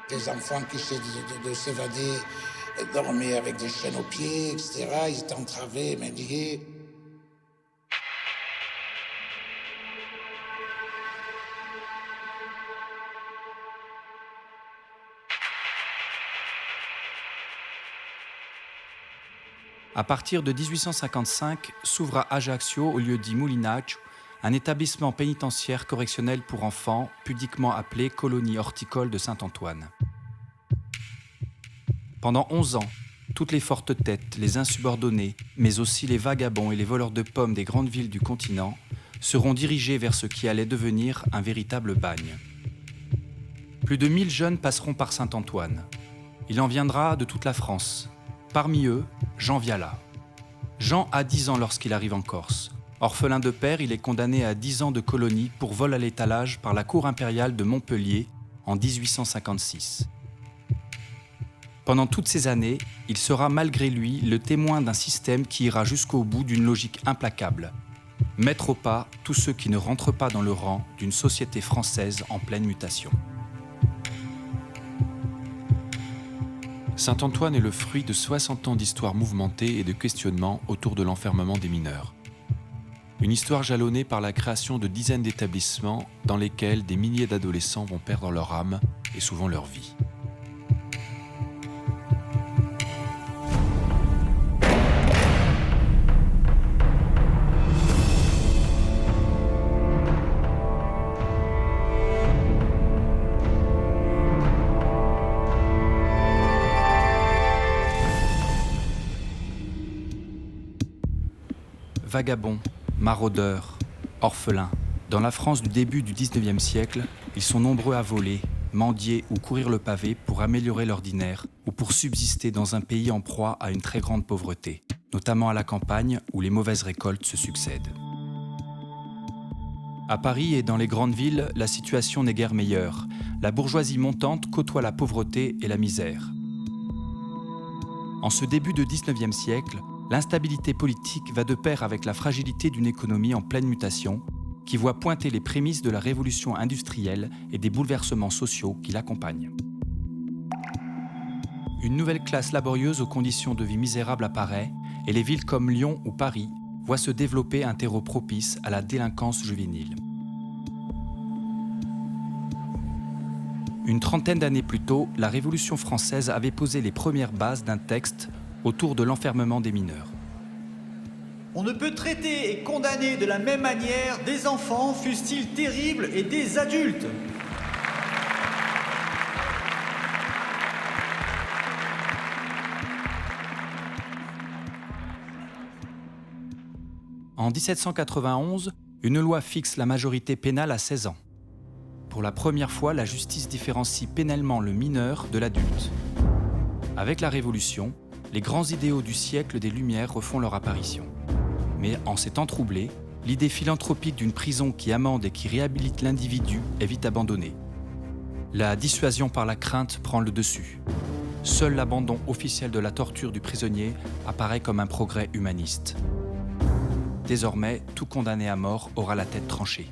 Des enfants qui essaient de s'évader, dormaient avec des chaînes aux pieds, etc. Ils étaient entravés, mendiés. À partir de 1855, s'ouvre à Ajaccio, au lieu dit Moulinaccio, un établissement pénitentiaire correctionnel pour enfants, pudiquement appelé Colonie horticole de Saint-Antoine. Pendant 11 ans, toutes les fortes têtes, les insubordonnés, mais aussi les vagabonds et les voleurs de pommes des grandes villes du continent seront dirigés vers ce qui allait devenir un véritable bagne. Plus de 1000 jeunes passeront par Saint-Antoine. Il en viendra de toute la France. Parmi eux, Jean Viala. Jean a 10 ans lorsqu'il arrive en Corse. Orphelin de père, il est condamné à 10 ans de colonie pour vol à l'étalage par la Cour impériale de Montpellier en 1856. Pendant toutes ces années, il sera malgré lui le témoin d'un système qui ira jusqu'au bout d'une logique implacable. Mettre au pas tous ceux qui ne rentrent pas dans le rang d'une société française en pleine mutation. Saint-Antoine est le fruit de 60 ans d'histoire mouvementée et de questionnements autour de l'enfermement des mineurs. Une histoire jalonnée par la création de dizaines d'établissements dans lesquels des milliers d'adolescents vont perdre leur âme et souvent leur vie. Vagabonds, maraudeurs, orphelins. Dans la France du début du XIXe siècle, ils sont nombreux à voler, mendier ou courir le pavé pour améliorer l'ordinaire ou pour subsister dans un pays en proie à une très grande pauvreté, notamment à la campagne où les mauvaises récoltes se succèdent. À Paris et dans les grandes villes, la situation n'est guère meilleure. La bourgeoisie montante côtoie la pauvreté et la misère. En ce début de XIXe siècle, l'instabilité politique va de pair avec la fragilité d'une économie en pleine mutation qui voit pointer les prémices de la révolution industrielle et des bouleversements sociaux qui l'accompagnent. Une nouvelle classe laborieuse aux conditions de vie misérables apparaît et les villes comme Lyon ou Paris voient se développer un terreau propice à la délinquance juvénile. Une trentaine d'années plus tôt, la Révolution française avait posé les premières bases d'un texte autour de l'enfermement des mineurs. On ne peut traiter et condamner de la même manière des enfants, fussent-ils terribles, et des adultes. En 1791, une loi fixe la majorité pénale à 16 ans. Pour la première fois, la justice différencie pénalement le mineur de l'adulte. Avec la Révolution, les grands idéaux du siècle des Lumières refont leur apparition. Mais en ces temps troublés, l'idée philanthropique d'une prison qui amende et qui réhabilite l'individu est vite abandonnée. La dissuasion par la crainte prend le dessus. Seul l'abandon officiel de la torture du prisonnier apparaît comme un progrès humaniste. Désormais, tout condamné à mort aura la tête tranchée.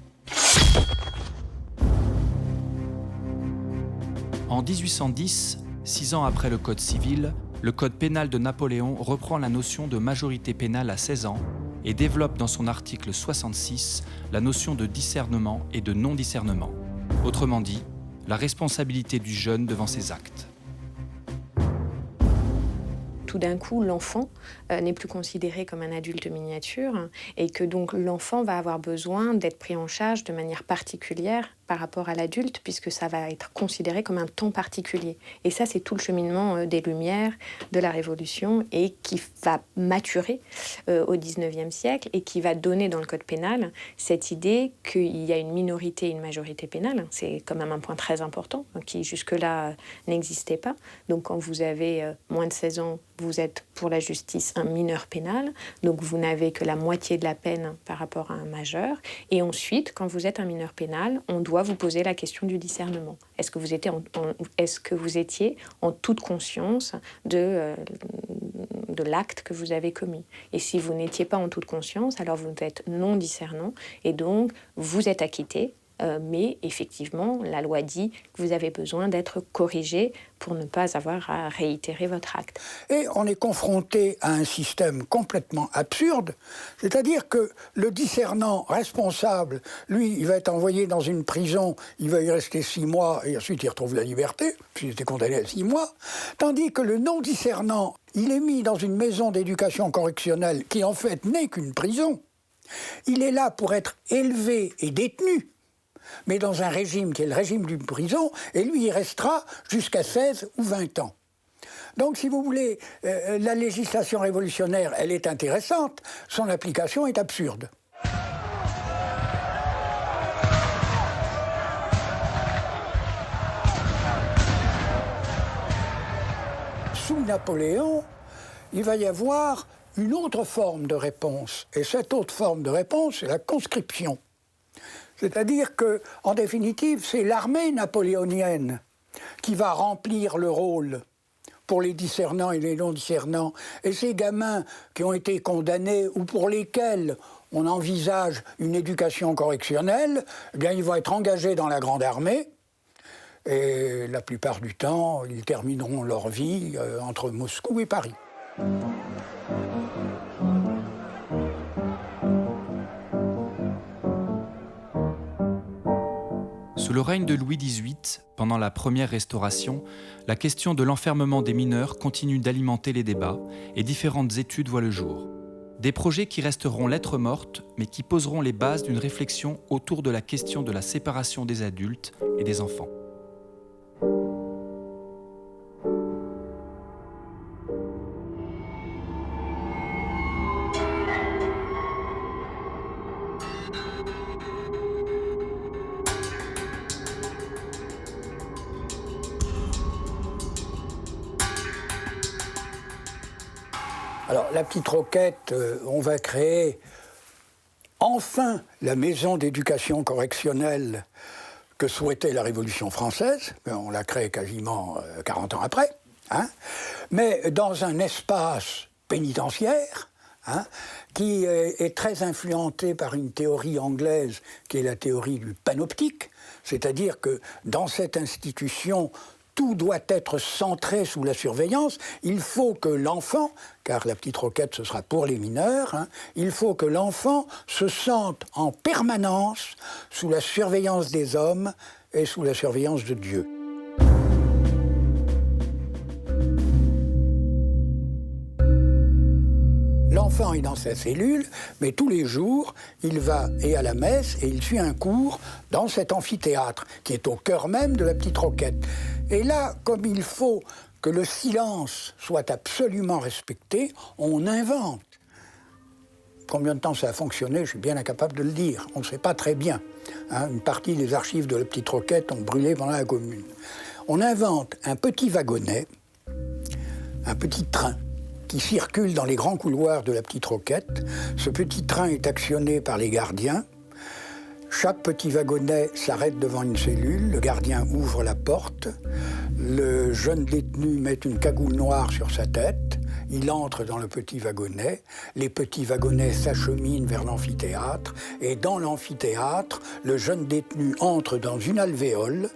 En 1810, 6 ans après le Code civil, le Code pénal de Napoléon reprend la notion de majorité pénale à 16 ans et développe dans son article 66 la notion de discernement et de non-discernement. Autrement dit, la responsabilité du jeune devant ses actes. Tout d'un coup, l'enfant n'est plus considéré comme un adulte miniature et que donc l'enfant va avoir besoin d'être pris en charge de manière particulière par rapport à l'adulte, puisque ça va être considéré comme un temps particulier. Et ça, c'est tout le cheminement des Lumières, de la Révolution, et qui va maturer au XIXe siècle, et qui va donner dans le Code pénal cette idée qu'il y a une minorité et une majorité pénale. C'est quand même un point très important, qui jusque-là n'existait pas. Donc quand vous avez moins de 16 ans, vous êtes pour la justice un mineur pénal, donc vous n'avez que la moitié de la peine par rapport à un majeur. Et ensuite, quand vous êtes un mineur pénal, on doit vous poser la question du discernement. Est-ce que vous étiez en toute conscience de l'acte que vous avez commis? Et si vous n'étiez pas en toute conscience, alors vous êtes non discernant et donc vous êtes acquitté mais effectivement, la loi dit que vous avez besoin d'être corrigé pour ne pas avoir à réitérer votre acte. Et on est confronté à un système complètement absurde, c'est-à-dire que le discernant responsable, lui, il va être envoyé dans une prison, il va y rester 6 mois et ensuite il retrouve la liberté, puisqu'il était condamné à 6 mois, tandis que le non-discernant, il est mis dans une maison d'éducation correctionnelle qui en fait n'est qu'une prison. Il est là pour être élevé et détenu, mais dans un régime qui est le régime d'une prison, et lui, il restera jusqu'à 16 ou 20 ans. Donc, si vous voulez, la législation révolutionnaire, elle est intéressante, son application est absurde. Sous Napoléon, il va y avoir une autre forme de réponse. Et cette autre forme de réponse, c'est la conscription. C'est-à-dire que, en définitive, c'est l'armée napoléonienne qui va remplir le rôle pour les discernants et les non-discernants. Et ces gamins qui ont été condamnés ou pour lesquels on envisage une éducation correctionnelle, eh bien, ils vont être engagés dans la grande armée. Et la plupart du temps, ils termineront leur vie entre Moscou et Paris. Sous le règne de Louis XVIII, pendant la première Restauration, la question de l'enfermement des mineurs continue d'alimenter les débats et différentes études voient le jour. Des projets qui resteront lettres mortes, mais qui poseront les bases d'une réflexion autour de la question de la séparation des adultes et des enfants. Alors, la petite Roquette, on va créer enfin la maison d'éducation correctionnelle que souhaitait la Révolution française. On l'a créée quasiment 40 ans après, hein, mais dans un espace pénitentiaire, hein, qui est très influenté par une théorie anglaise qui est la théorie du panoptique, c'est-à-dire que dans cette institution, tout doit être centré sous la surveillance. Il faut que l'enfant, car la petite Roquette ce sera pour les mineurs, hein, il faut que l'enfant se sente en permanence sous la surveillance des hommes et sous la surveillance de Dieu. L'enfant est dans sa cellule, mais tous les jours, il va à la messe et il suit un cours dans cet amphithéâtre qui est au cœur même de la petite Roquette. Et là, comme il faut que le silence soit absolument respecté, on invente. Combien de temps ça a fonctionné, je suis bien incapable de le dire. On ne sait pas très bien. Hein, une partie des archives de la petite Roquette ont brûlé pendant la Commune. On invente un petit wagonnet, un petit train, qui circule dans les grands couloirs de la petite Roquette. Ce petit train est actionné par les gardiens. Chaque petit wagonnet s'arrête devant une cellule, le gardien ouvre la porte, le jeune détenu met une cagoule noire sur sa tête, il entre dans le petit wagonnet, les petits wagonnets s'acheminent vers l'amphithéâtre, et dans l'amphithéâtre, le jeune détenu entre dans une alvéole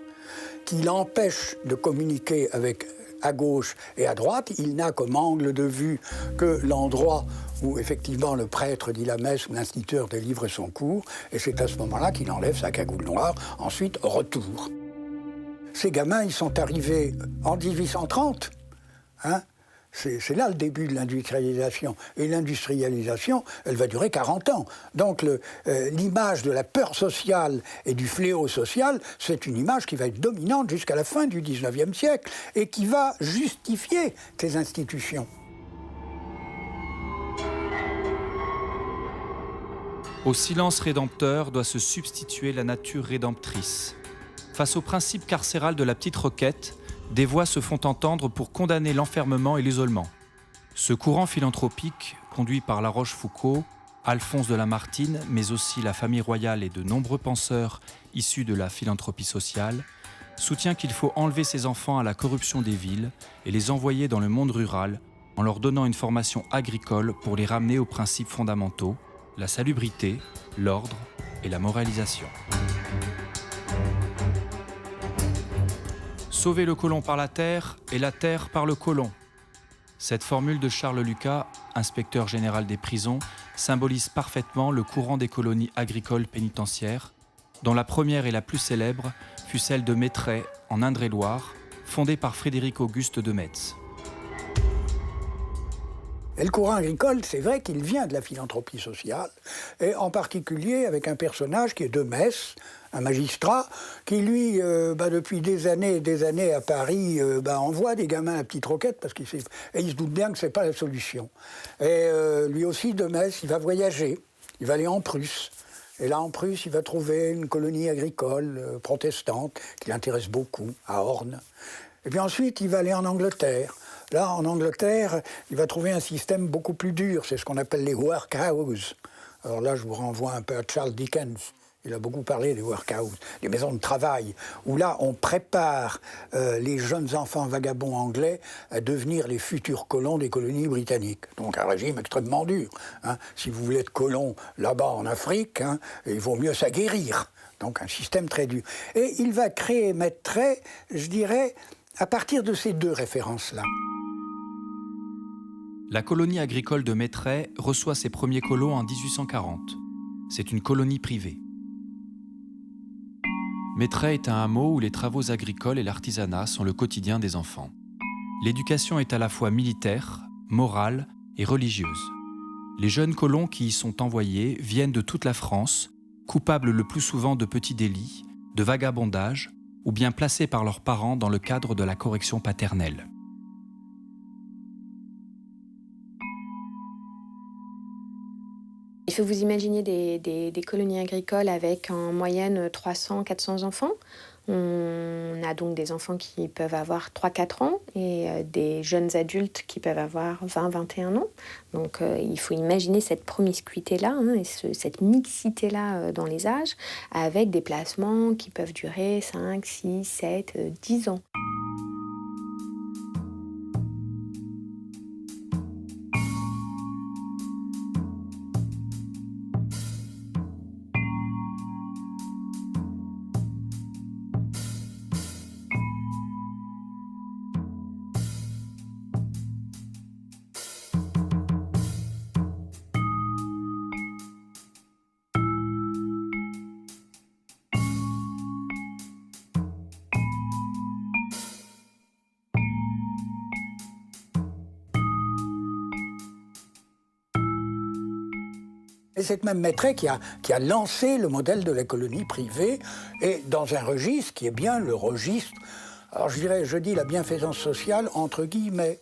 qui l'empêche de communiquer avec à gauche et à droite. Il n'a comme angle de vue que l'endroit où effectivement le prêtre dit la messe ou l'instituteur délivre son cours, et c'est à ce moment-là qu'il enlève sa cagoule noire. Ensuite, retour. Ces gamins, ils sont arrivés en 1830, hein. C'est là le début de l'industrialisation. Et l'industrialisation, elle va durer 40 ans. Donc l'image de la peur sociale et du fléau social, c'est une image qui va être dominante jusqu'à la fin du 19e siècle et qui va justifier ces institutions. Au silence rédempteur doit se substituer la nature rédemptrice. Face au principe carcéral de la petite Roquette, des voix se font entendre pour condamner l'enfermement et l'isolement. Ce courant philanthropique, conduit par La Rochefoucauld, Alphonse de Lamartine, mais aussi la famille royale et de nombreux penseurs issus de la philanthropie sociale, soutient qu'il faut enlever ces enfants à la corruption des villes et les envoyer dans le monde rural en leur donnant une formation agricole pour les ramener aux principes fondamentaux, la salubrité, l'ordre et la moralisation. Sauver le colon par la terre et la terre par le colon. Cette formule de Charles Lucas, inspecteur général des prisons, symbolise parfaitement le courant des colonies agricoles pénitentiaires, dont la première et la plus célèbre fut celle de Mettray, en Indre-et-Loire, fondée par Frédéric Auguste de Metz. Et le courant agricole, c'est vrai qu'il vient de la philanthropie sociale, et en particulier avec un personnage qui est de Metz, un magistrat, qui lui, depuis des années à Paris, envoie des gamins à la petite roquette, parce qu'il se doute bien que ce n'est pas la solution. Et lui aussi, de Metz, il va voyager, il va aller en Prusse. Et là, en Prusse, il va trouver une colonie agricole protestante qui l'intéresse beaucoup, à Horn. Et puis ensuite, il va aller en Angleterre. Là, en Angleterre, il va trouver un système beaucoup plus dur. C'est ce qu'on appelle les workhouses. Alors là, je vous renvoie un peu à Charles Dickens. Il a beaucoup parlé des workhouses, des maisons de travail, où là, on prépare les jeunes enfants vagabonds anglais à devenir les futurs colons des colonies britanniques. Donc un régime extrêmement dur. Si vous voulez être colon là-bas en Afrique, il vaut mieux s'aguerrir. Donc un système très dur. Et il va créer Mettray, je dirais, à partir de ces deux références-là. La colonie agricole de Mettray reçoit ses premiers colons en 1840. C'est une colonie privée. Mettray est un hameau où les travaux agricoles et l'artisanat sont le quotidien des enfants. L'éducation est à la fois militaire, morale et religieuse. Les jeunes colons qui y sont envoyés viennent de toute la France, coupables le plus souvent de petits délits, de vagabondage, ou bien placés par leurs parents dans le cadre de la correction paternelle. Il faut vous imaginer des colonies agricoles avec en moyenne 300-400 enfants. On a donc des enfants qui peuvent avoir 3-4 ans et des jeunes adultes qui peuvent avoir 20-21 ans. Donc il faut imaginer cette promiscuité-là et cette mixité-là dans les âges avec des placements qui peuvent durer 5, 6, 7, 10 ans. Et c'est même Mettray qui a lancé le modèle de la colonie privée, et dans un registre qui est bien le registre, alors je dis la bienfaisance sociale entre guillemets,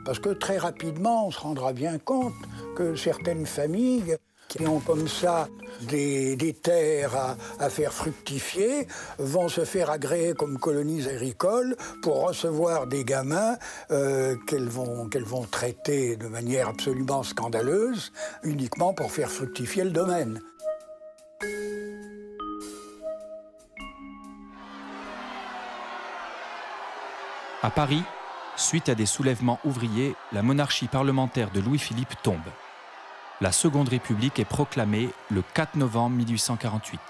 parce que très rapidement on se rendra bien compte que certaines familles qui ont comme ça des terres à faire fructifier vont se faire agréer comme colonies agricoles pour recevoir des gamins qu'elles vont traiter de manière absolument scandaleuse uniquement pour faire fructifier le domaine. À Paris, suite à des soulèvements ouvriers, la monarchie parlementaire de Louis-Philippe tombe. La Seconde République est proclamée le 4 novembre 1848.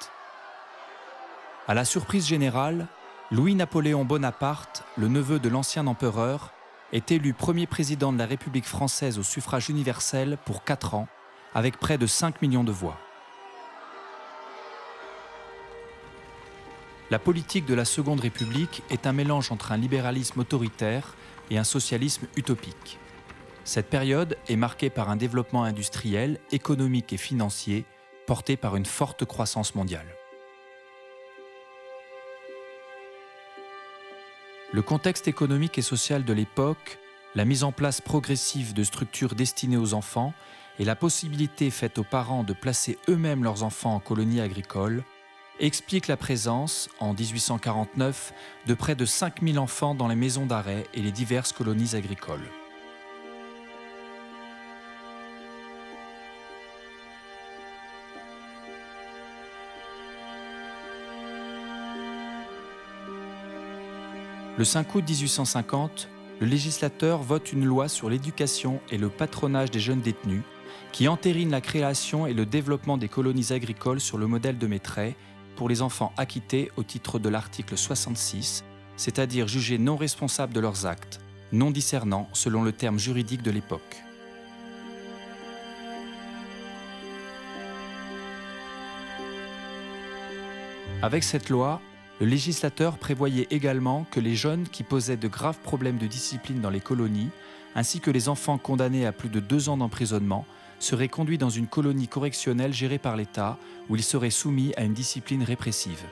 À la surprise générale, Louis-Napoléon Bonaparte, le neveu de l'ancien empereur, est élu premier président de la République française au suffrage universel pour 4 ans, avec près de 5 millions de voix. La politique de la Seconde République est un mélange entre un libéralisme autoritaire et un socialisme utopique. Cette période est marquée par un développement industriel, économique et financier porté par une forte croissance mondiale. Le contexte économique et social de l'époque, la mise en place progressive de structures destinées aux enfants et la possibilité faite aux parents de placer eux-mêmes leurs enfants en colonies agricoles expliquent la présence, en 1849, de près de 5000 enfants dans les maisons d'arrêt et les diverses colonies agricoles. Le 5 août 1850, le législateur vote une loi sur l'éducation et le patronage des jeunes détenus qui entérine la création et le développement des colonies agricoles sur le modèle de Mettray pour les enfants acquittés au titre de l'article 66 c'est-à-dire jugés non responsables de leurs actes, non discernants selon le terme juridique de l'époque. Avec cette loi, le législateur prévoyait également que les jeunes qui posaient de graves problèmes de discipline dans les colonies, ainsi que les enfants condamnés à plus de 2 ans d'emprisonnement, seraient conduits dans une colonie correctionnelle gérée par l'État, où ils seraient soumis à une discipline répressive.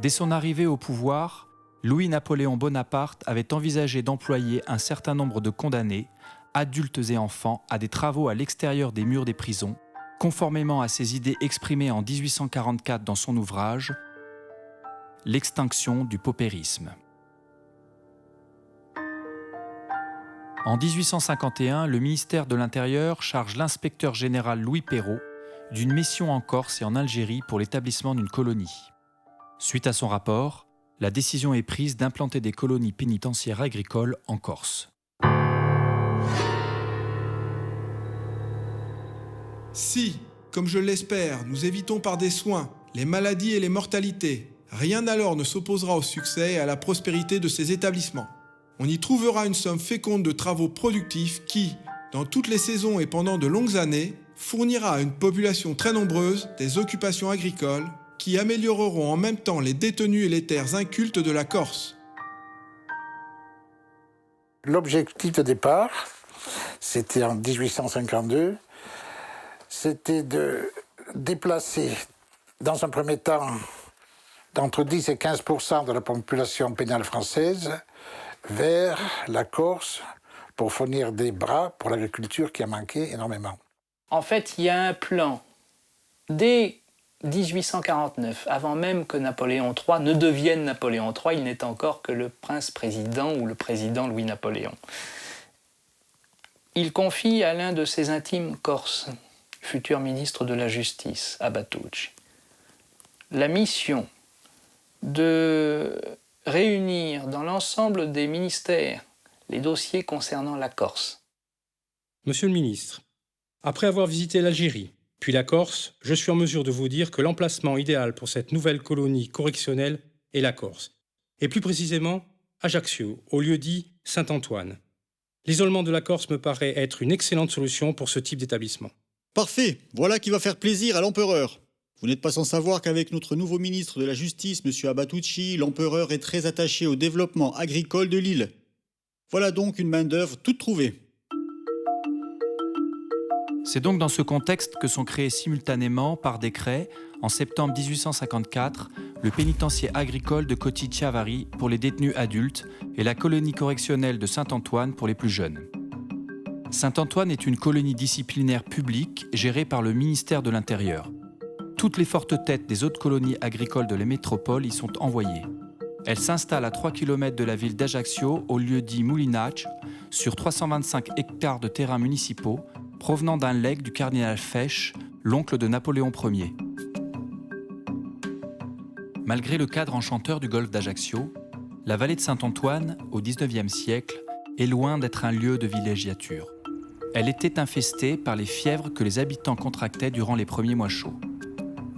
Dès son arrivée au pouvoir, Louis-Napoléon Bonaparte avait envisagé d'employer un certain nombre de condamnés, adultes et enfants, à des travaux à l'extérieur des murs des prisons, conformément à ses idées exprimées en 1844 dans son ouvrage « L'extinction du paupérisme ». En 1851, le ministère de l'Intérieur charge l'inspecteur général Louis Perrot d'une mission en Corse et en Algérie pour l'établissement d'une colonie. Suite à son rapport, la décision est prise d'implanter des colonies pénitentiaires agricoles en Corse. Si, comme je l'espère, nous évitons par des soins les maladies et les mortalités, rien alors ne s'opposera au succès et à la prospérité de ces établissements. On y trouvera une somme féconde de travaux productifs qui, dans toutes les saisons et pendant de longues années, fournira à une population très nombreuse des occupations agricoles qui amélioreront en même temps les détenus et les terres incultes de la Corse. L'objectif de départ, c'était en 1852, c'était de déplacer, dans un premier temps, d'entre 10 et 15% de la population pénale française vers la Corse pour fournir des bras pour l'agriculture qui a manqué énormément. En fait, il y a un plan. Dès 1849, avant même que Napoléon III ne devienne Napoléon III, il n'est encore que le prince-président ou le président Louis-Napoléon. Il confie à l'un de ses intimes corses, futur ministre de la Justice, Abatucci, la mission de réunir dans l'ensemble des ministères les dossiers concernant la Corse. Monsieur le ministre, après avoir visité l'Algérie, puis la Corse, je suis en mesure de vous dire que l'emplacement idéal pour cette nouvelle colonie correctionnelle est la Corse, et plus précisément Ajaccio, au lieu-dit Saint-Antoine. L'isolement de la Corse me paraît être une excellente solution pour ce type d'établissement. Parfait, voilà qui va faire plaisir à l'empereur. Vous n'êtes pas sans savoir qu'avec notre nouveau ministre de la Justice, M. Abatucci, l'empereur est très attaché au développement agricole de l'île. Voilà donc une main-d'œuvre toute trouvée. C'est donc dans ce contexte que sont créés simultanément, par décret, en septembre 1854, le pénitencier agricole de Cotti-Chiavari pour les détenus adultes et la colonie correctionnelle de Saint-Antoine pour les plus jeunes. Saint-Antoine est une colonie disciplinaire publique gérée par le ministère de l'Intérieur. Toutes les fortes têtes des autres colonies agricoles de la métropole y sont envoyées. Elles s'installent à 3 km de la ville d'Ajaccio, au lieu-dit Moulinaccio, sur 325 hectares de terrains municipaux, provenant d'un legs du cardinal Fesch, l'oncle de Napoléon Ier. Malgré le cadre enchanteur du golfe d'Ajaccio, la vallée de Saint-Antoine, au XIXe siècle, est loin d'être un lieu de villégiature. Elle était infestée par les fièvres que les habitants contractaient durant les premiers mois chauds.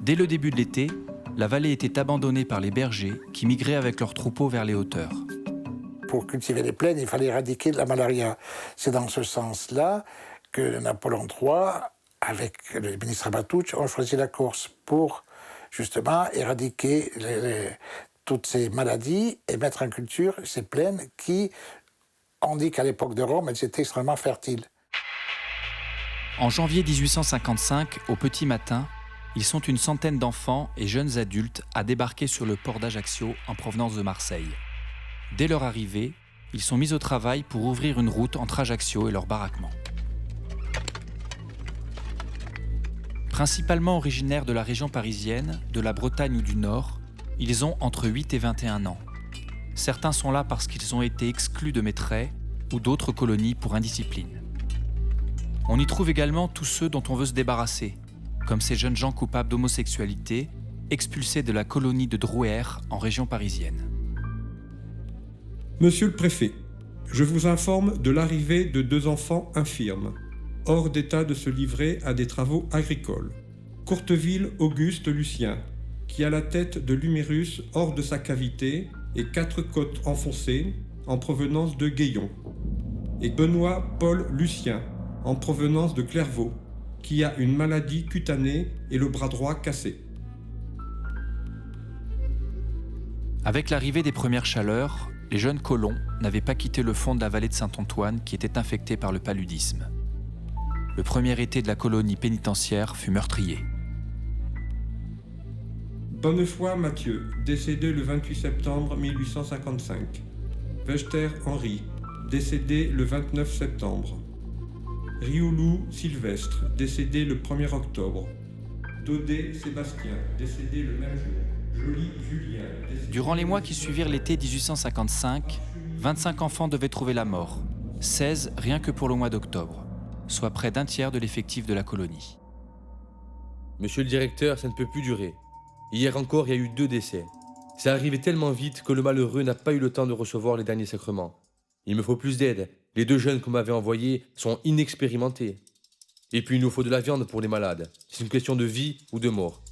Dès le début de l'été, la vallée était abandonnée par les bergers qui migraient avec leurs troupeaux vers les hauteurs. Pour cultiver les plaines, il fallait éradiquer la malaria. C'est dans ce sens-là que Napoléon III, avec le ministre Abatucci, ont choisi la Corse pour justement éradiquer toutes ces maladies et mettre en culture ces plaines qui, on dit qu'à l'époque de Rome, elles étaient extrêmement fertiles. En janvier 1855, au petit matin, ils sont une centaine d'enfants et jeunes adultes à débarquer sur le port d'Ajaccio en provenance de Marseille. Dès leur arrivée, ils sont mis au travail pour ouvrir une route entre Ajaccio et leur baraquement. Principalement originaires de la région parisienne, de la Bretagne ou du Nord, ils ont entre 8 et 21 ans. Certains sont là parce qu'ils ont été exclus de Mettray ou d'autres colonies pour indiscipline. On y trouve également tous ceux dont on veut se débarrasser, comme ces jeunes gens coupables d'homosexualité, expulsés de la colonie de Drouer en région parisienne. Monsieur le préfet, je vous informe de l'arrivée de 2 enfants infirmes, hors d'état de se livrer à des travaux agricoles. Courteville-Auguste Lucien, qui a la tête de l'humérus hors de sa cavité et 4 côtes enfoncées en provenance de Gaillon. Et Benoît-Paul Lucien, en provenance de Clairvaux, qui a une maladie cutanée et le bras droit cassé. Avec l'arrivée des premières chaleurs, les jeunes colons n'avaient pas quitté le fond de la vallée de Saint-Antoine qui était infectée par le paludisme. Le premier été de la colonie pénitentiaire fut meurtrier. Bonnefoy Mathieu, décédé le 28 septembre 1855. Wechter Henri, décédé le 29 septembre. Rioulou Sylvestre, décédé le 1er octobre. Daudet Sébastien, décédé le même jour. Joly Julien, décédé... Durant les mois qui suivirent l'été 1855, 25 enfants devaient trouver la mort, 16 rien que pour le mois d'octobre, soit près d'un tiers de l'effectif de la colonie. Monsieur le directeur, ça ne peut plus durer. Hier encore, il y a eu 2 décès. C'est arrivé tellement vite que le malheureux n'a pas eu le temps de recevoir les derniers sacrements. Il me faut plus d'aide. Les 2 jeunes qu'on m'avait envoyés sont inexpérimentés. Et puis il nous faut de la viande pour les malades. C'est une question de vie ou de mort.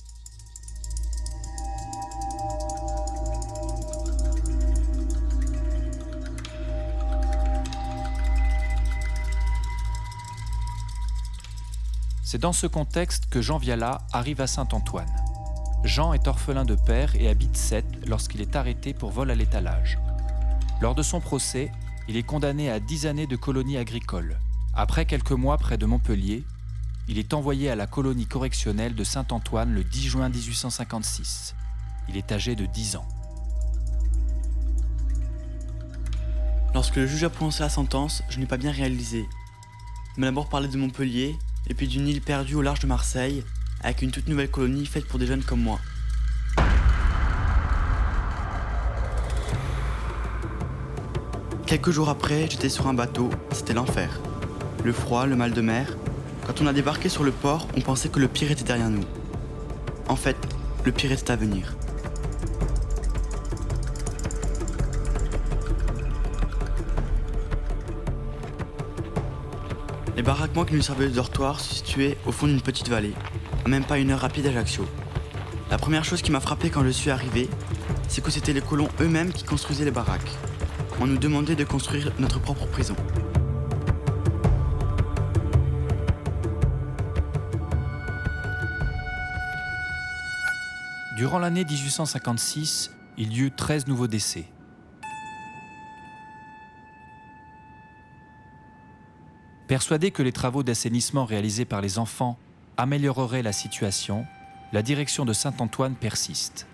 C'est dans ce contexte que Jean Viala arrive à Saint-Antoine. Jean est orphelin de père et habite Sète lorsqu'il est arrêté pour vol à l'étalage. Lors de son procès, il est condamné à 10 années de colonie agricole. Après quelques mois près de Montpellier, il est envoyé à la colonie correctionnelle de Saint-Antoine le 10 juin 1856. Il est âgé de 10 ans. Lorsque le juge a prononcé la sentence, je n'ai pas bien réalisé. Il m'a d'abord parlé de Montpellier, et puis d'une île perdue au large de Marseille, avec une toute nouvelle colonie faite pour des jeunes comme moi. Quelques jours après, j'étais sur un bateau, c'était l'enfer. Le froid, le mal de mer. Quand on a débarqué sur le port, on pensait que le pire était derrière nous. En fait, le pire était à venir. Les baraquements qui nous servaient de dortoir se situaient au fond d'une petite vallée, à même pas 1 heure rapide d'Ajaccio. La première chose qui m'a frappé quand je suis arrivé, c'est que c'était les colons eux-mêmes qui construisaient les baraques. On nous demandait de construire notre propre prison. Durant l'année 1856, il y eut 13 nouveaux décès. Persuadé que les travaux d'assainissement réalisés par les enfants amélioreraient la situation, la direction de Saint-Antoine persiste.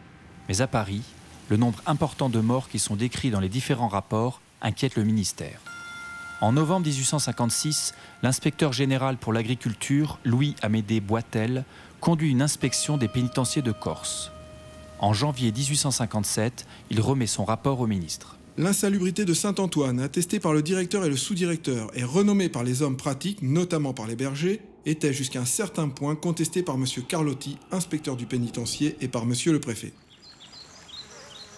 Mais à Paris, le nombre important de morts qui sont décrits dans les différents rapports inquiète le ministère. En novembre 1856, l'inspecteur général pour l'agriculture, Louis-Amédée Boitel, conduit une inspection des pénitenciers de Corse. En janvier 1857, il remet son rapport au ministre. L'insalubrité de Saint-Antoine, attestée par le directeur et le sous-directeur et renommée par les hommes pratiques, notamment par les bergers, était jusqu'à un certain point contestée par M. Carlotti, inspecteur du pénitencier, et par M. le préfet.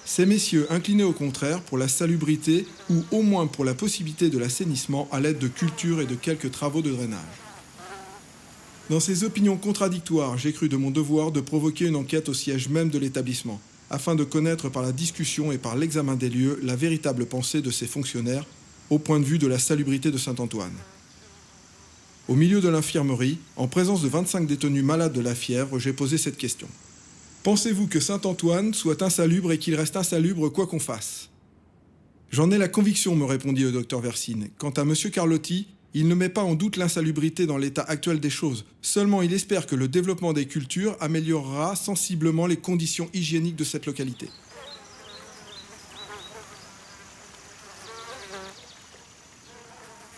Ces messieurs inclinaient au contraire pour la salubrité ou au moins pour la possibilité de l'assainissement à l'aide de cultures et de quelques travaux de drainage. Dans ces opinions contradictoires, j'ai cru de mon devoir de provoquer une enquête au siège même de l'établissement, afin de connaître par la discussion et par l'examen des lieux la véritable pensée de ces fonctionnaires au point de vue de la salubrité de Saint-Antoine. Au milieu de l'infirmerie, en présence de 25 détenus malades de la fièvre, j'ai posé cette question. Pensez-vous que Saint-Antoine soit insalubre et qu'il reste insalubre quoi qu'on fasse ? J'en ai la conviction, me répondit le docteur Versine. Quant à M. Carlotti, il ne met pas en doute l'insalubrité dans l'état actuel des choses. Seulement, il espère que le développement des cultures améliorera sensiblement les conditions hygiéniques de cette localité.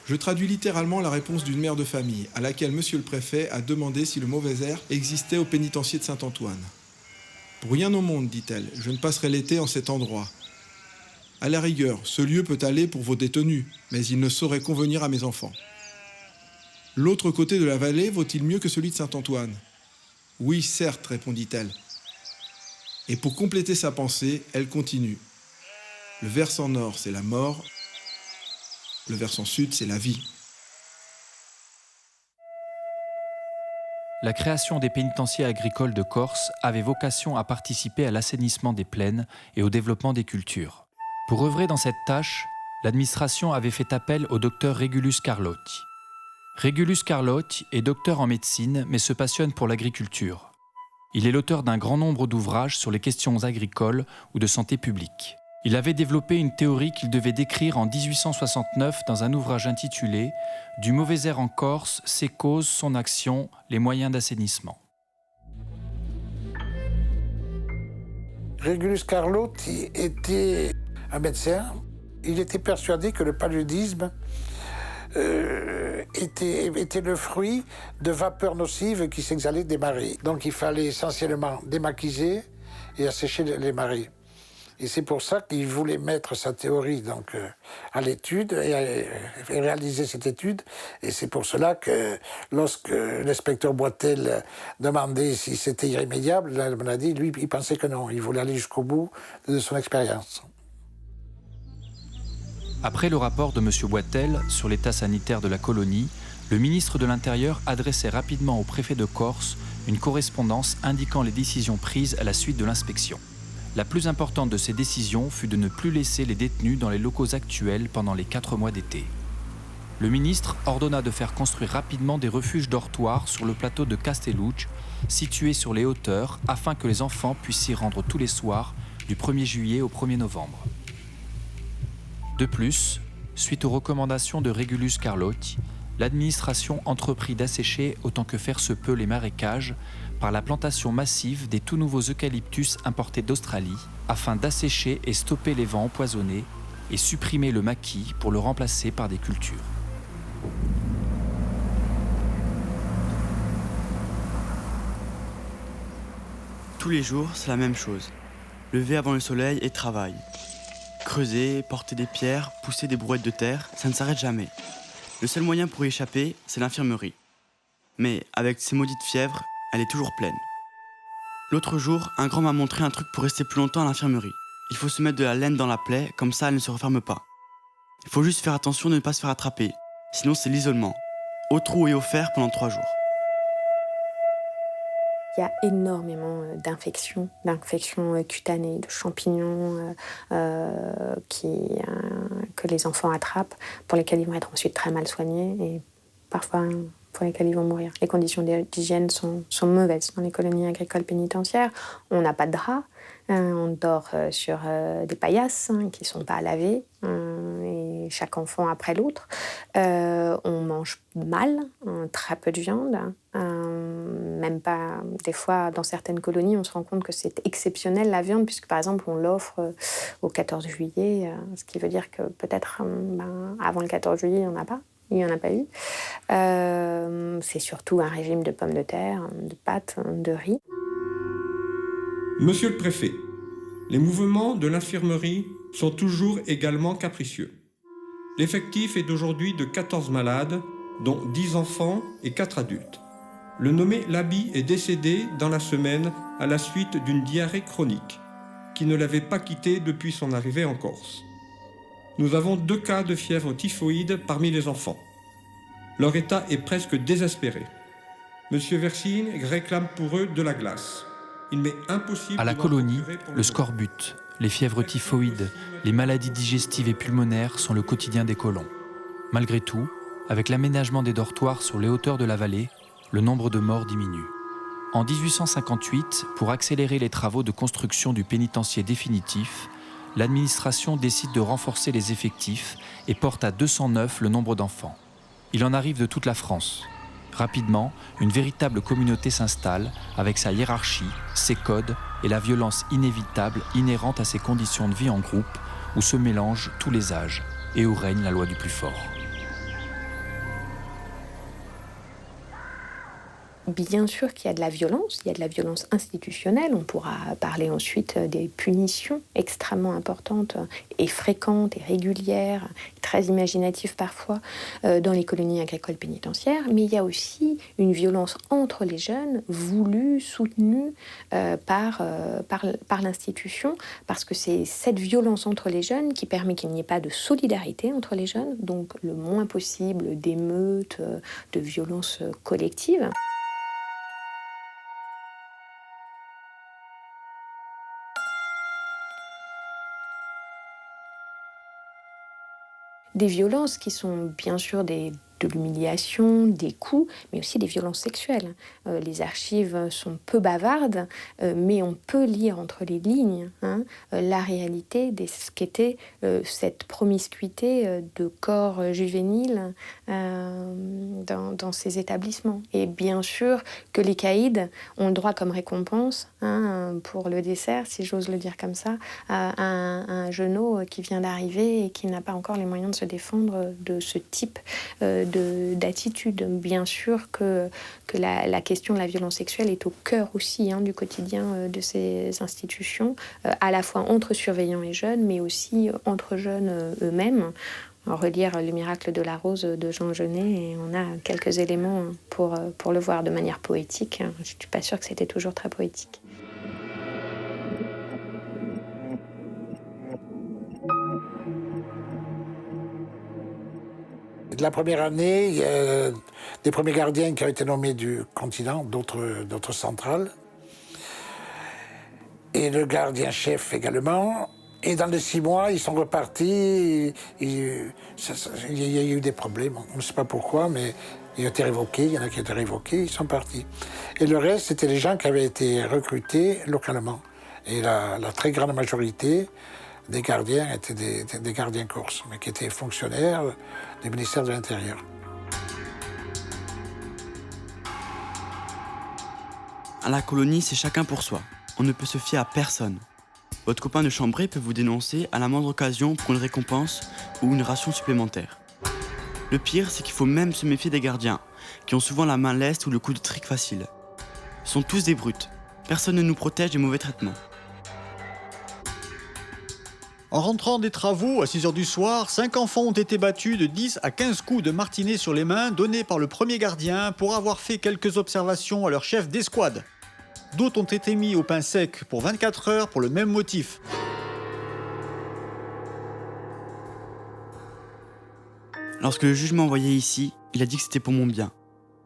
Je traduis littéralement la réponse d'une mère de famille, à laquelle monsieur le préfet a demandé si le mauvais air existait au pénitencier de Saint-Antoine. « Pour rien au monde, dit-elle, je ne passerai l'été en cet endroit. À la rigueur, ce lieu peut aller pour vos détenus, mais il ne saurait convenir à mes enfants. L'autre côté de la vallée vaut-il mieux que celui de Saint-Antoine ? Oui, certes, répondit-elle. Et pour compléter sa pensée, elle continue. Le versant nord, c'est la mort. Le versant sud, c'est la vie. la création des pénitenciers agricoles de Corse avait vocation à participer à l'assainissement des plaines et au développement des cultures. Pour œuvrer dans cette tâche, l'administration avait fait appel au docteur Régulus Carlotti. Régulus Carlotti est docteur en médecine mais se passionne pour l'agriculture. Il est l'auteur d'un grand nombre d'ouvrages sur les questions agricoles ou de santé publique. Il avait développé une théorie qu'il devait décrire en 1869 dans un ouvrage intitulé « Du mauvais air en Corse, ses causes, son action, les moyens d'assainissement ». Régulus Carlotti était un médecin. Il était persuadé que le paludisme était le fruit de vapeurs nocives qui s'exhalaient des marées. Donc il fallait essentiellement démaquiser et assécher les marées. Et c'est pour ça qu'il voulait mettre sa théorie donc, à l'étude et réaliser cette étude. Et c'est pour cela que lorsque l'inspecteur Boitel demandait si c'était irrémédiable, la maladie, lui, il pensait que non. Il voulait aller jusqu'au bout de son expérience. Après le rapport de M. Boitel sur l'état sanitaire de la colonie, le ministre de l'Intérieur adressait rapidement au préfet de Corse une correspondance indiquant les décisions prises à la suite de l'inspection. La plus importante de ces décisions fut de ne plus laisser les détenus dans les locaux actuels pendant les 4 mois d'été. Le ministre ordonna de faire construire rapidement des refuges dortoirs sur le plateau de Castellucci, situés sur les hauteurs, afin que les enfants puissent s'y rendre tous les soirs, du 1er juillet au 1er novembre. De plus, suite aux recommandations de Régulus Carlotti, l'administration entreprit d'assécher autant que faire se peut les marécages par la plantation massive des tout nouveaux eucalyptus importés d'Australie afin d'assécher et stopper les vents empoisonnés et supprimer le maquis pour le remplacer par des cultures. Tous les jours, c'est la même chose. Lever avant le soleil et travail. Creuser, porter des pierres, pousser des brouettes de terre, ça ne s'arrête jamais. Le seul moyen pour y échapper, c'est l'infirmerie. Mais avec ses maudites fièvres, elle est toujours pleine. L'autre jour, un grand m'a montré un truc pour rester plus longtemps à l'infirmerie. Il faut se mettre de la laine dans la plaie, comme ça elle ne se referme pas. Il faut juste faire attention de ne pas se faire attraper, sinon c'est l'isolement. Au trou et au fer pendant 3 jours. Il y a énormément d'infections cutanées, de champignons que les enfants attrapent, pour lesquels ils vont être ensuite très mal soignés et parfois pour lesquels ils vont mourir. Les conditions d'hygiène sont mauvaises dans les colonies agricoles pénitentiaires. On n'a pas de drap, on dort sur des paillasses qui ne sont pas lavées, et chaque enfant après l'autre. On mange mal, très peu de viande, même pas. Des fois, dans certaines colonies, on se rend compte que c'est exceptionnel la viande, puisque par exemple, on l'offre au 14 juillet, ce qui veut dire que peut-être avant le 14 juillet, il n'y en a pas eu. C'est surtout un régime de pommes de terre, de pâtes, de riz. Monsieur le préfet, les mouvements de l'infirmerie sont toujours également capricieux. L'effectif est d'aujourd'hui de 14 malades, dont 10 enfants et 4 adultes. Le nommé Labi est décédé dans la semaine à la suite d'une diarrhée chronique, qui ne l'avait pas quitté depuis son arrivée en Corse. Nous avons 2 cas de fièvre typhoïde parmi les enfants. Leur état est presque désespéré. Monsieur Versine réclame pour eux de la glace. Il m'est impossible... À la colonie, le scorbut, les fièvres typhoïdes, les maladies digestives et pulmonaires sont le quotidien des colons. Malgré tout, avec l'aménagement des dortoirs sur les hauteurs de la vallée, le nombre de morts diminue. En 1858, pour accélérer les travaux de construction du pénitencier définitif, l'administration décide de renforcer les effectifs et porte à 209 le nombre d'enfants. Il en arrive de toute la France. Rapidement, une véritable communauté s'installe avec sa hiérarchie, ses codes et la violence inévitable inhérente à ces conditions de vie en groupe où se mélangent tous les âges et où règne la loi du plus fort. Bien sûr qu'il y a de la violence, il y a de la violence institutionnelle. On pourra parler ensuite des punitions extrêmement importantes et fréquentes et régulières, très imaginatives parfois, dans les colonies agricoles pénitentiaires. Mais il y a aussi une violence entre les jeunes, voulue, soutenue par l'institution, parce que c'est cette violence entre les jeunes qui permet qu'il n'y ait pas de solidarité entre les jeunes, donc le moins possible d'émeutes, de violences collectives. des violences qui sont bien sûr de l'humiliation, des coups, mais aussi des violences sexuelles. Les archives sont peu bavardes, mais on peut lire entre les lignes la réalité de ce qu'était cette promiscuité de corps juvéniles dans ces établissements. Et bien sûr que les caïds ont le droit comme récompense, pour le dessert, si j'ose le dire comme ça, à un genou qui vient d'arriver et qui n'a pas encore les moyens de se défendre de ce type d'attitude. Bien sûr que la question de la violence sexuelle est au cœur aussi du quotidien de ces institutions, à la fois entre surveillants et jeunes, mais aussi entre jeunes eux-mêmes. Relire Le miracle de la rose de Jean Genet, et on a quelques éléments pour le voir de manière poétique. Je ne suis pas sûre que c'était toujours très poétique. De la première année, il y a des premiers gardiens qui ont été nommés du continent, d'autres centrales. Et le gardien-chef également. Et dans les 6 mois, ils sont repartis. Il y a eu des problèmes, on ne sait pas pourquoi, mais ils ont été révoqués, il y en a qui ont été révoqués, ils sont partis. Et le reste, c'était les gens qui avaient été recrutés localement. Et la très grande majorité des gardiens étaient des gardiens corses, mais qui étaient fonctionnaires du ministère de l'Intérieur. À la colonie, c'est chacun pour soi. On ne peut se fier à personne. Votre copain de chambrée peut vous dénoncer à la moindre occasion pour une récompense ou une ration supplémentaire. Le pire, c'est qu'il faut même se méfier des gardiens, qui ont souvent la main leste ou le coup de trick facile. Ils sont tous des brutes. Personne ne nous protège des mauvais traitements. En rentrant des travaux à 6h du soir, 5 enfants ont été battus de 10 à 15 coups de martinet sur les mains donnés par le premier gardien pour avoir fait quelques observations à leur chef d'escouade. D'autres ont été mis au pain sec pour 24 heures pour le même motif. Lorsque le juge m'a envoyé ici, il a dit que c'était pour mon bien,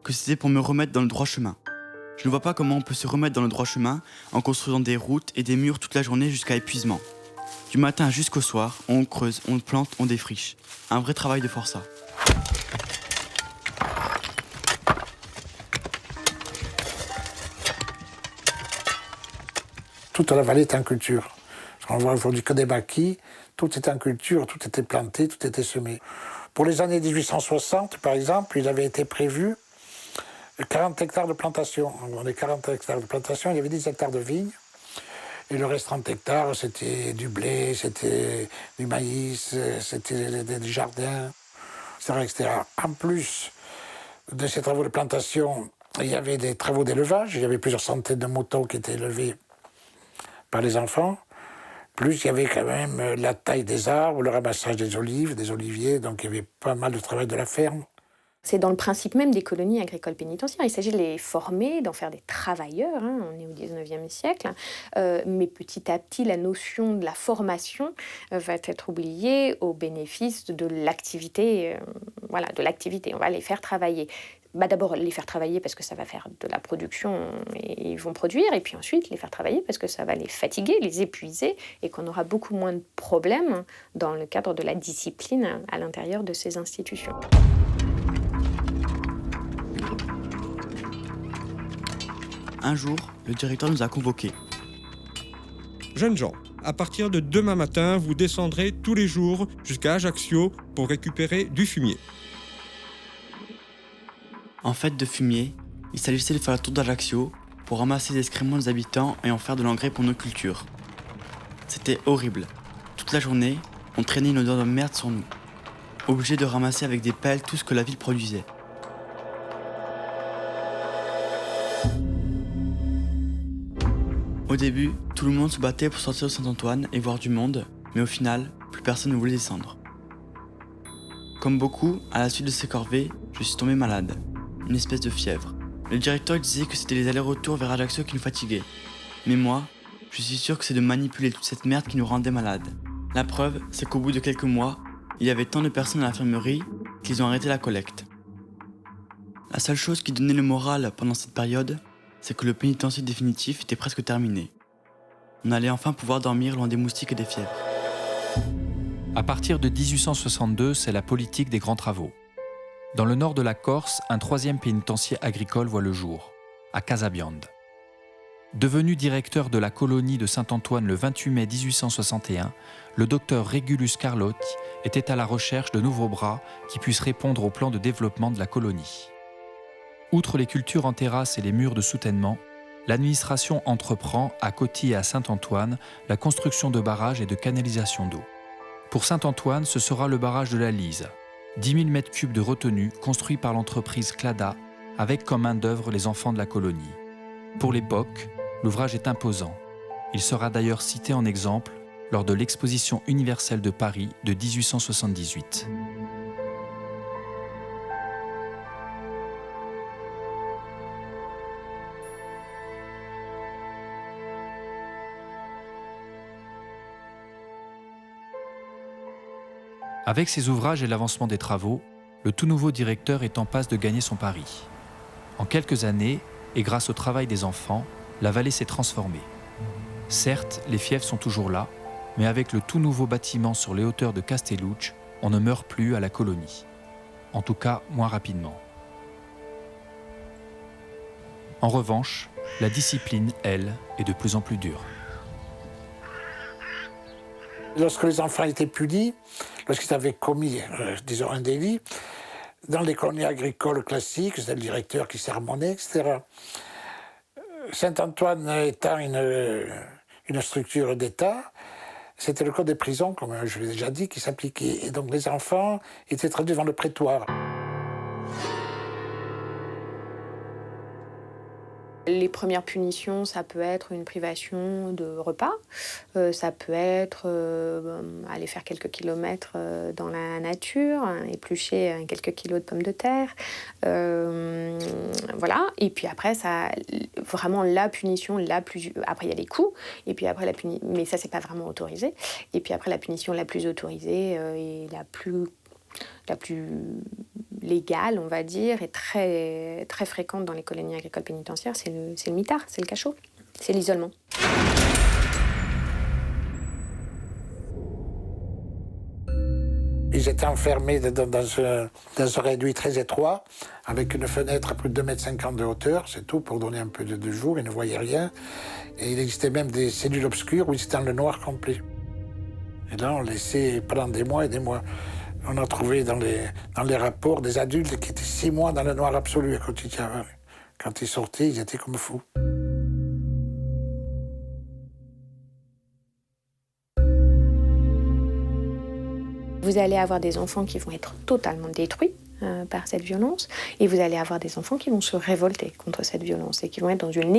que c'était pour me remettre dans le droit chemin. Je ne vois pas comment on peut se remettre dans le droit chemin en construisant des routes et des murs toute la journée jusqu'à épuisement. Du matin jusqu'au soir, on creuse, on plante, on défriche. Un vrai travail de forçat. Toute la vallée est en culture. On voit aujourd'hui que des maquis, tout était en culture, tout était planté, tout était semé. Pour les années 1860, par exemple, il avait été prévu 40 hectares de plantation. Dans les 40 hectares de plantation, il y avait 10 hectares de vignes. Et le reste 30 hectares, c'était du blé, c'était du maïs, c'était des jardins, etc., etc. En plus de ces travaux de plantation, il y avait des travaux d'élevage. Il y avait plusieurs centaines de moutons qui étaient élevés par les enfants. Plus, il y avait quand même la taille des arbres, le ramassage des olives, des oliviers. Donc, il y avait pas mal de travail de la ferme. C'est dans le principe même des colonies agricoles pénitentiaires. Il s'agit de les former, d'en faire des travailleurs. On est au XIXe siècle. Mais petit à petit, la notion de la formation va être oubliée au bénéfice de l'activité. De l'activité. On va les faire travailler. D'abord, les faire travailler parce que ça va faire de la production et ils vont produire. Et puis ensuite, les faire travailler parce que ça va les fatiguer, les épuiser et qu'on aura beaucoup moins de problèmes dans le cadre de la discipline à l'intérieur de ces institutions. Un jour, le directeur nous a convoqués. Jeunes gens, à partir de demain matin, vous descendrez tous les jours jusqu'à Ajaccio pour récupérer du fumier. En fait de fumier, il s'agissait de faire le tour d'Ajaccio pour ramasser les excréments des habitants et en faire de l'engrais pour nos cultures. C'était horrible. Toute la journée, on traînait une odeur de merde sur nous. Obligés de ramasser avec des pelles tout ce que la ville produisait. Au début, tout le monde se battait pour sortir de Saint-Antoine et voir du monde, mais au final, plus personne ne voulait descendre. Comme beaucoup, à la suite de ces corvées, je suis tombé malade. Une espèce de fièvre. Le directeur disait que c'était les allers-retours vers Ajaccio qui nous fatiguaient. Mais moi, je suis sûr que c'est de manipuler toute cette merde qui nous rendait malades. La preuve, c'est qu'au bout de quelques mois, il y avait tant de personnes à l'infirmerie qu'ils ont arrêté la collecte. La seule chose qui donnait le moral pendant cette période, c'est que le pénitencier définitif était presque terminé. On allait enfin pouvoir dormir loin des moustiques et des fièvres. À partir de 1862, c'est la politique des grands travaux. Dans le nord de la Corse, un troisième pénitencier agricole voit le jour, à Casabiande. Devenu directeur de la colonie de Saint-Antoine le 28 mai 1861, le docteur Régulus Carlotti était à la recherche de nouveaux bras qui puissent répondre au plan de développement de la colonie. Outre les cultures en terrasse et les murs de soutènement, l'administration entreprend, à Coty et à Saint-Antoine, la construction de barrages et de canalisations d'eau. Pour Saint-Antoine, ce sera le barrage de la Lise, 10 000 m3 de retenue construit par l'entreprise Clada, avec comme main-d'œuvre les enfants de la colonie. Pour l'époque, l'ouvrage est imposant. Il sera d'ailleurs cité en exemple lors de l'Exposition universelle de Paris de 1878. Avec ces ouvrages et l'avancement des travaux, le tout nouveau directeur est en passe de gagner son pari. En quelques années, et grâce au travail des enfants, la vallée s'est transformée. Certes, les fiefs sont toujours là, mais avec le tout nouveau bâtiment sur les hauteurs de Castellucci, on ne meurt plus à la colonie. En tout cas, moins rapidement. En revanche, la discipline, elle, est de plus en plus dure. Lorsque les enfants étaient punis, lorsqu'ils avaient commis, disons, un délit, dans les colonies agricoles classiques, c'était le directeur qui sermonnait, etc. Saint-Antoine étant une structure d'État, c'était le code des prisons, comme je l'ai déjà dit, qui s'appliquait. Et donc les enfants étaient traduits devant le prétoire. Les premières punitions, ça peut être une privation de repas, ça peut être aller faire quelques kilomètres dans la nature, éplucher quelques kilos de pommes de terre, voilà. Et puis après, ça, vraiment la punition la plus... Après, il y a les coups, et puis après, mais ça, c'est pas vraiment autorisé. Et puis après, la punition la plus autorisée et la plus légale, on va dire, et très, très fréquente dans les colonies agricoles pénitentiaires, c'est le mitard, c'est le cachot, c'est l'isolement. Ils étaient enfermés dans un réduit très étroit, avec une fenêtre à plus de 2,50 m de hauteur, c'est tout, pour donner un peu de jour, ils ne voyaient rien. Et il existait même des cellules obscures où ils étaient dans le noir complet. Et là, on laissait pendant des mois et des mois. On a trouvé dans les rapports des adultes qui étaient 6 mois dans le noir absolu à Coty. Quand ils sortaient, ils étaient comme fous. Vous allez avoir des enfants qui vont être totalement détruits par cette violence, et vous allez avoir des enfants qui vont se révolter contre cette violence et qui vont être dans une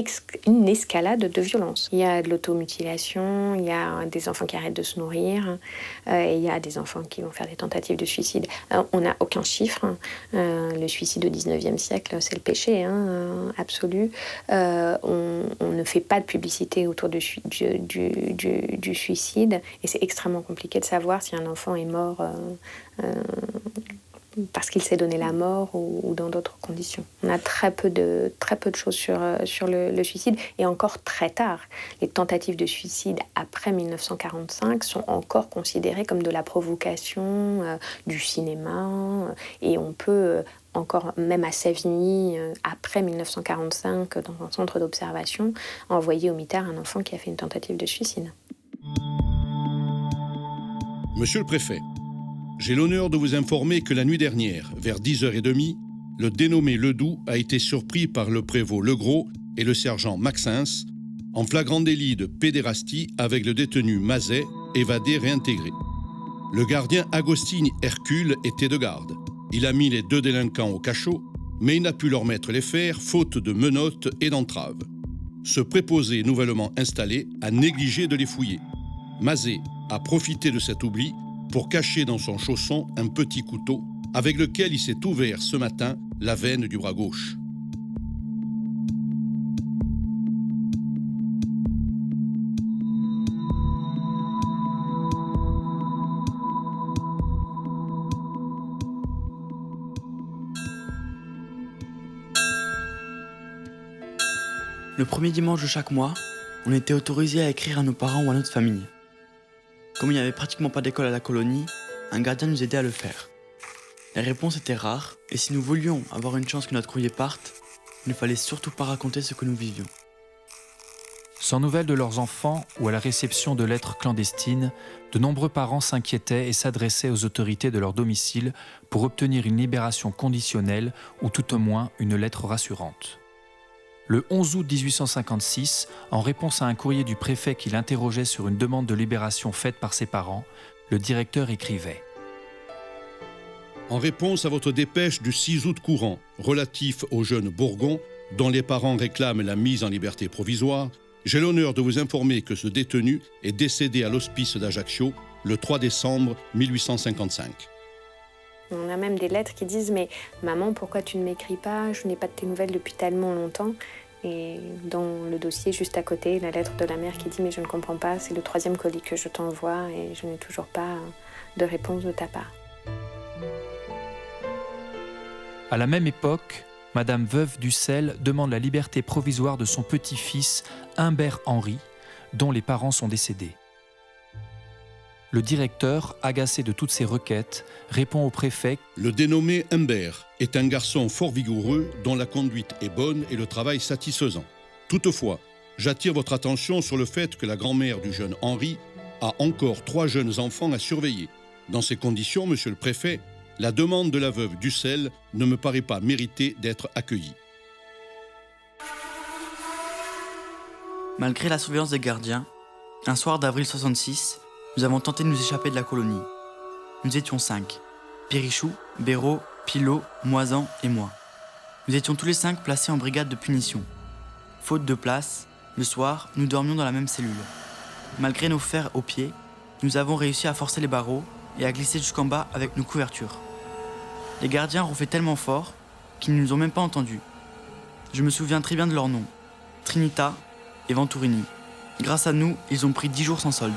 escalade de violence. Il y a de l'automutilation, il y a des enfants qui arrêtent de se nourrir, et il y a des enfants qui vont faire des tentatives de suicide. On n'a aucun chiffre. Le suicide au 19e siècle, c'est le péché absolu. On ne fait pas de publicité autour du suicide, et c'est extrêmement compliqué de savoir si un enfant est mort parce qu'il s'est donné la mort ou dans d'autres conditions. On a très peu de choses sur le suicide, et encore très tard. Les tentatives de suicide après 1945 sont encore considérées comme de la provocation, du cinéma, et on peut encore, même à Savigny, après 1945, dans un centre d'observation, envoyer au mitard un enfant qui a fait une tentative de suicide. Monsieur le préfet, j'ai l'honneur de vous informer que la nuit dernière, vers 10h30, le dénommé Ledoux a été surpris par le prévôt Legros et le sergent Maxence en flagrant délit de pédérastie avec le détenu Mazet, évadé réintégré. Le gardien Agostini Hercule était de garde. Il a mis les 2 délinquants au cachot, mais il n'a pu leur mettre les fers faute de menottes et d'entraves. Ce préposé nouvellement installé a négligé de les fouiller. Mazet a profité de cet oubli pour cacher dans son chausson un petit couteau avec lequel il s'est ouvert ce matin la veine du bras gauche. Le premier dimanche de chaque mois, on était autorisé à écrire à nos parents ou à notre famille. Comme il n'y avait pratiquement pas d'école à la colonie, un gardien nous aidait à le faire. Les réponses étaient rares, et si nous voulions avoir une chance que notre courrier parte, il ne fallait surtout pas raconter ce que nous vivions. Sans nouvelles de leurs enfants ou à la réception de lettres clandestines, de nombreux parents s'inquiétaient et s'adressaient aux autorités de leur domicile pour obtenir une libération conditionnelle ou tout au moins une lettre rassurante. Le 11 août 1856, en réponse à un courrier du préfet qui l'interrogeait sur une demande de libération faite par ses parents, le directeur écrivait : En réponse à votre dépêche du 6 août courant, relatif au jeune Bourgon, dont les parents réclament la mise en liberté provisoire, j'ai l'honneur de vous informer que ce détenu est décédé à l'hospice d'Ajaccio le 3 décembre 1855. On a même des lettres qui disent « Mais maman, pourquoi tu ne m'écris pas? Je n'ai pas de tes nouvelles depuis tellement longtemps. » Et dans le dossier, juste à côté, la lettre de la mère qui dit « Mais je ne comprends pas, c'est le 3e colis que je t'envoie et je n'ai toujours pas de réponse de ta part. » À la même époque, Madame Veuve d'Ussel demande la liberté provisoire de son petit-fils Humbert Henry, dont les parents sont décédés. Le directeur, agacé de toutes ces requêtes, répond au préfet : Le dénommé Humbert est un garçon fort vigoureux dont la conduite est bonne et le travail satisfaisant. Toutefois, j'attire votre attention sur le fait que la grand-mère du jeune Henri a encore 3 jeunes enfants à surveiller. Dans ces conditions, monsieur le préfet, la demande de la veuve d'Ussel ne me paraît pas méritée d'être accueillie. Malgré la surveillance des gardiens, un soir d'avril 66, nous avons tenté de nous échapper de la colonie. Nous étions 5. Périchou, Béraud, Pilot, Moisan et moi. Nous étions tous les 5 placés en brigade de punition. Faute de place, le soir, nous dormions dans la même cellule. Malgré nos fers aux pieds, nous avons réussi à forcer les barreaux et à glisser jusqu'en bas avec nos couvertures. Les gardiens ronflaient tellement fort qu'ils ne nous ont même pas entendus. Je me souviens très bien de leurs noms, Trinita et Venturini. Grâce à nous, ils ont pris 10 jours sans solde.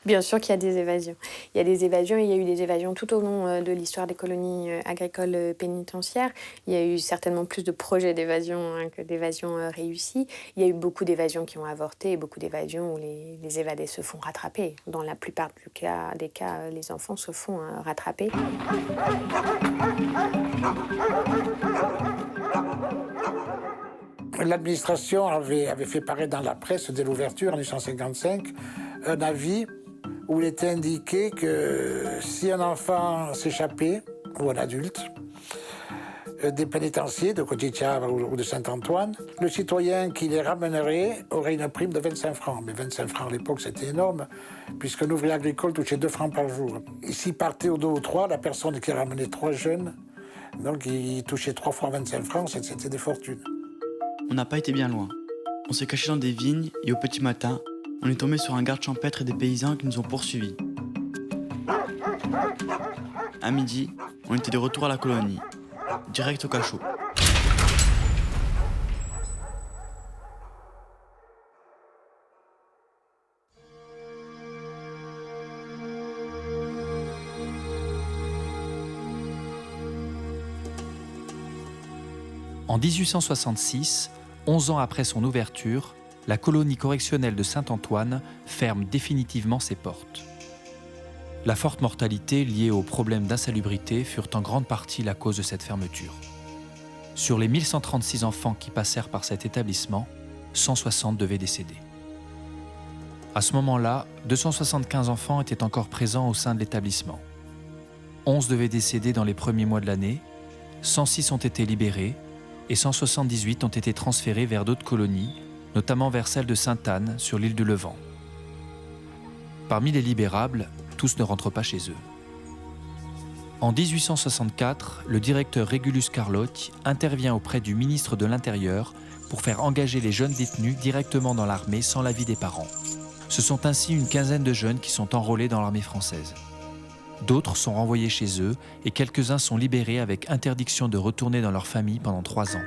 Bien sûr qu'il y a des évasions. Il y a des évasions et il y a eu des évasions tout au long de l'histoire des colonies agricoles pénitentiaires. Il y a eu certainement plus de projets d'évasion que d'évasions réussies. Il y a eu beaucoup d'évasions qui ont avorté et beaucoup d'évasions où les évadés se font rattraper. Dans la plupart des cas, les enfants se font rattraper. L'administration avait fait paraître dans la presse, dès l'ouverture en 1955, un avis où il était indiqué que si un enfant s'échappait, ou un adulte, des pénitenciers de Cottichar ou de Saint-Antoine, le citoyen qui les ramènerait aurait une prime de 25 francs. Mais 25 francs à l'époque, c'était énorme, puisqu'un ouvrier agricole touchait 2 francs par jour. Et s'il partait au 2 ou 3, la personne qui ramenait 3 jeunes, donc il touchait 3 fois 25 francs, c'était des fortunes. On n'a pas été bien loin. On s'est caché dans des vignes et au petit matin, on est tombé sur un garde champêtre et des paysans qui nous ont poursuivis. À midi, on était de retour à la colonie, direct au cachot. En 1866, 11 ans après son ouverture, la colonie correctionnelle de Saint-Antoine ferme définitivement ses portes. La forte mortalité liée aux problèmes d'insalubrité furent en grande partie la cause de cette fermeture. Sur les 1136 enfants qui passèrent par cet établissement, 160 devaient décéder. À ce moment-là, 275 enfants étaient encore présents au sein de l'établissement. 11 devaient décéder dans les premiers mois de l'année, 106 ont été libérés et 178 ont été transférés vers d'autres colonies, notamment vers celle de Sainte-Anne, sur l'île du Levant. Parmi les libérables, tous ne rentrent pas chez eux. En 1864, le directeur Régulus Carlotti intervient auprès du ministre de l'Intérieur pour faire engager les jeunes détenus directement dans l'armée sans l'avis des parents. Ce sont ainsi une quinzaine de jeunes qui sont enrôlés dans l'armée française. D'autres sont renvoyés chez eux et quelques-uns sont libérés avec interdiction de retourner dans leur famille pendant 3 ans.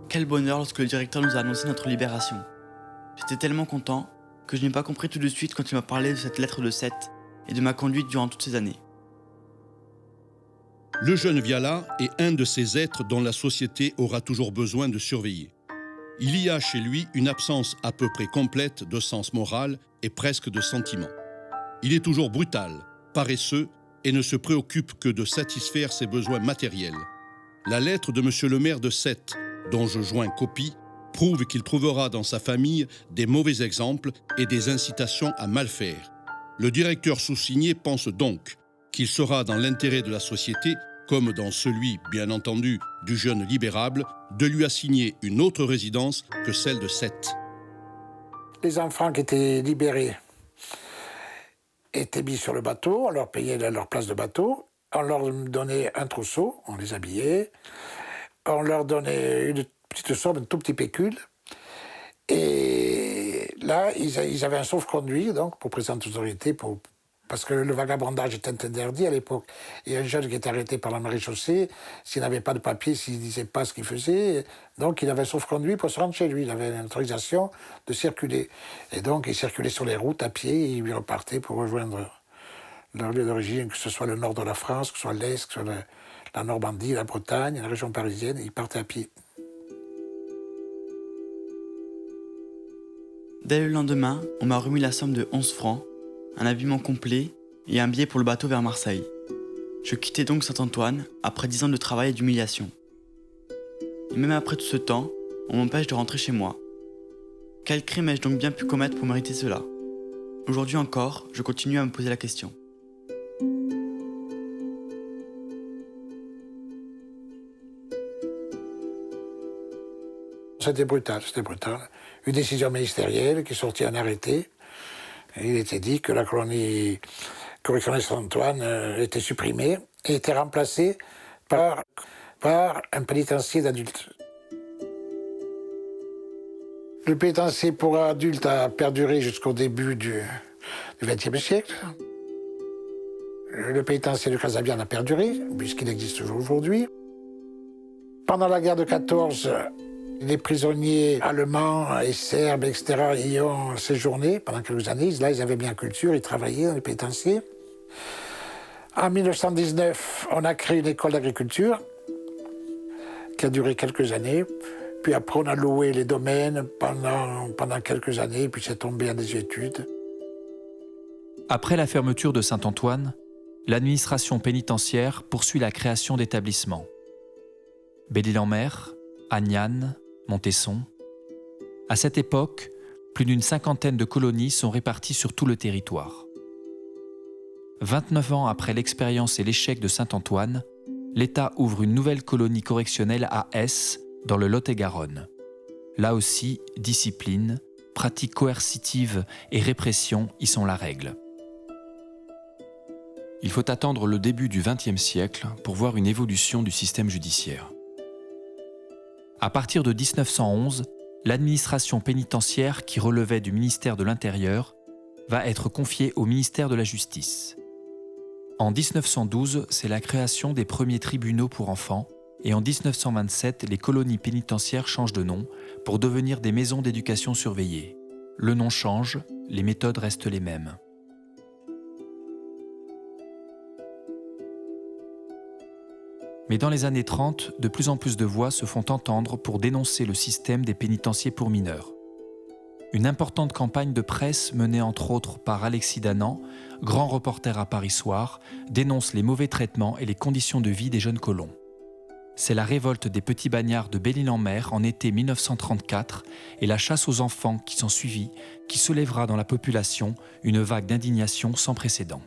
Quel bonheur lorsque le directeur nous a annoncé notre libération. J'étais tellement content que je n'ai pas compris tout de suite quand il m'a parlé de cette lettre de 7 et de ma conduite durant toutes ces années. Le jeune Viala est un de ces êtres dont la société aura toujours besoin de surveiller. Il y a chez lui une absence à peu près complète de sens moral et presque de sentiment. Il est toujours brutal, paresseux et ne se préoccupe que de satisfaire ses besoins matériels. La lettre de monsieur le maire de Sète, dont je joins copie, prouve qu'il trouvera dans sa famille des mauvais exemples et des incitations à mal faire. Le directeur Soussigné pense donc qu'il sera dans l'intérêt de la société, comme dans celui, bien entendu, du jeune libérable, de lui assigner une autre résidence que celle de Sète. Les enfants qui étaient libérés étaient mis sur le bateau, on leur payait leur place de bateau, on leur donnait un trousseau, on les habillait, on leur donnait une petite somme, un tout petit pécule, et là, ils avaient un sauf-conduit, donc, pour présenter aux autorités, parce que le vagabondage était interdit à l'époque. Et un jeune qui était arrêté par la maréchaussée, s'il n'avait pas de papier, s'il ne disait pas ce qu'il faisait, donc il avait un sauf-conduit pour se rendre chez lui. Il avait une autorisation de circuler. Et donc il circulait sur les routes à pied et il repartait pour rejoindre leur lieu d'origine, que ce soit le nord de la France, que ce soit l'Est, que ce soit la Normandie, la Bretagne, la région parisienne. Il partait à pied. Dès le lendemain, on m'a remis la somme de 11 francs, un habillement complet et un billet pour le bateau vers Marseille. Je quittais donc Saint-Antoine après 10 ans de travail et d'humiliation. Et même après tout ce temps, on m'empêche de rentrer chez moi. Quel crime ai-je donc bien pu commettre pour mériter cela? Aujourd'hui encore, je continue à me poser la question. C'était brutal. Une décision ministérielle qui sortit un arrêté. Et il était dit que la colonie correctionnelle Saint-Antoine était supprimée et était remplacée par un pénitencier d'adultes. Le pénitencier pour adultes a perduré jusqu'au début du XXe siècle. Le pénitencier de Casabian a perduré, puisqu'il existe toujours aujourd'hui. Pendant la guerre de 14, les prisonniers allemands et serbes, etc., y ont séjourné pendant quelques années. Là, ils avaient bien culture, ils travaillaient dans les pénitenciers. En 1919, on a créé une école d'agriculture qui a duré quelques années. Puis après, on a loué les domaines pendant quelques années, puis c'est tombé à des études. Après la fermeture de Saint-Antoine, l'administration pénitentiaire poursuit la création d'établissements. Belle-Île-en-Mer, Agnan, Montesson. À cette époque, plus d'une 50aine de colonies sont réparties sur tout le territoire. 29 ans après l'expérience et l'échec de Saint-Antoine, l'État ouvre une nouvelle colonie correctionnelle à Ess, dans le Lot-et-Garonne. Là aussi, discipline, pratiques coercitives et répression y sont la règle. Il faut attendre le début du XXe siècle pour voir une évolution du système judiciaire. À partir de 1911, l'administration pénitentiaire qui relevait du ministère de l'Intérieur va être confiée au ministère de la Justice. En 1912, c'est la création des premiers tribunaux pour enfants et en 1927, les colonies pénitentiaires changent de nom pour devenir des maisons d'éducation surveillées. Le nom change, les méthodes restent les mêmes. Mais dans les années 30, de plus en plus de voix se font entendre pour dénoncer le système des pénitenciers pour mineurs. Une importante campagne de presse menée entre autres par Alexis Danan, grand reporter à Paris Soir, dénonce les mauvais traitements et les conditions de vie des jeunes colons. C'est la révolte des petits bagnards de Belle-Île-en-Mer en été 1934 et la chasse aux enfants qui s'en suivit qui soulèvera dans la population une vague d'indignation sans précédent.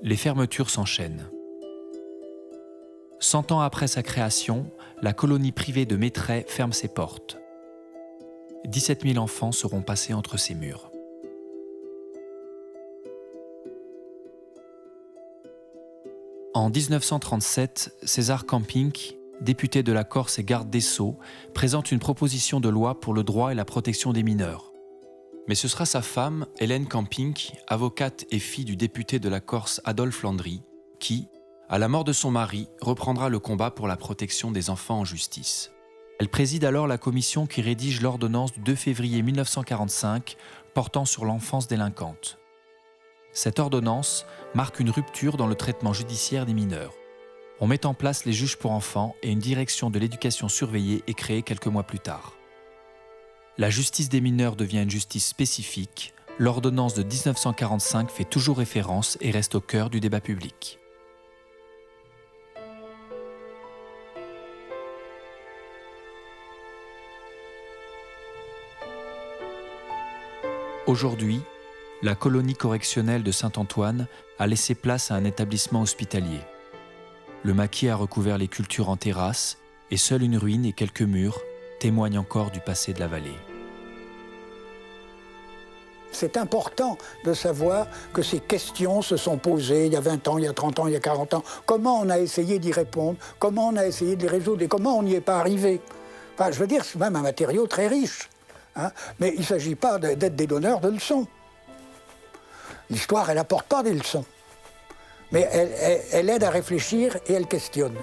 Les fermetures s'enchaînent. 100 ans après sa création, la colonie privée de Mettray ferme ses portes. 17 000 enfants seront passés entre ses murs. En 1937, César Camping, député de la Corse et garde des Sceaux, présente une proposition de loi pour le droit et la protection des mineurs. Mais ce sera sa femme, Hélène Camping, avocate et fille du député de la Corse Adolphe Landry, qui, à la mort de son mari, reprendra le combat pour la protection des enfants en justice. Elle préside alors la commission qui rédige l'ordonnance du 2 février 1945 portant sur l'enfance délinquante. Cette ordonnance marque une rupture dans le traitement judiciaire des mineurs. On met en place les juges pour enfants et une direction de l'éducation surveillée est créée quelques mois plus tard. La justice des mineurs devient une justice spécifique. L'ordonnance de 1945 fait toujours référence et reste au cœur du débat public. Aujourd'hui, la colonie correctionnelle de Saint-Antoine a laissé place à un établissement hospitalier. Le maquis a recouvert les cultures en terrasse et seule une ruine et quelques murs témoignent encore du passé de la vallée. C'est important de savoir que ces questions se sont posées il y a 20 ans, il y a 30 ans, il y a 40 ans. Comment on a essayé d'y répondre, comment on a essayé de les résoudre et comment on n'y est pas arrivé. Enfin, je veux dire, c'est même un matériau très riche. Hein, mais il ne s'agit pas d'être des donneurs de leçons. L'histoire, elle n'apporte pas des leçons. Mais elle aide à réfléchir et elle questionne.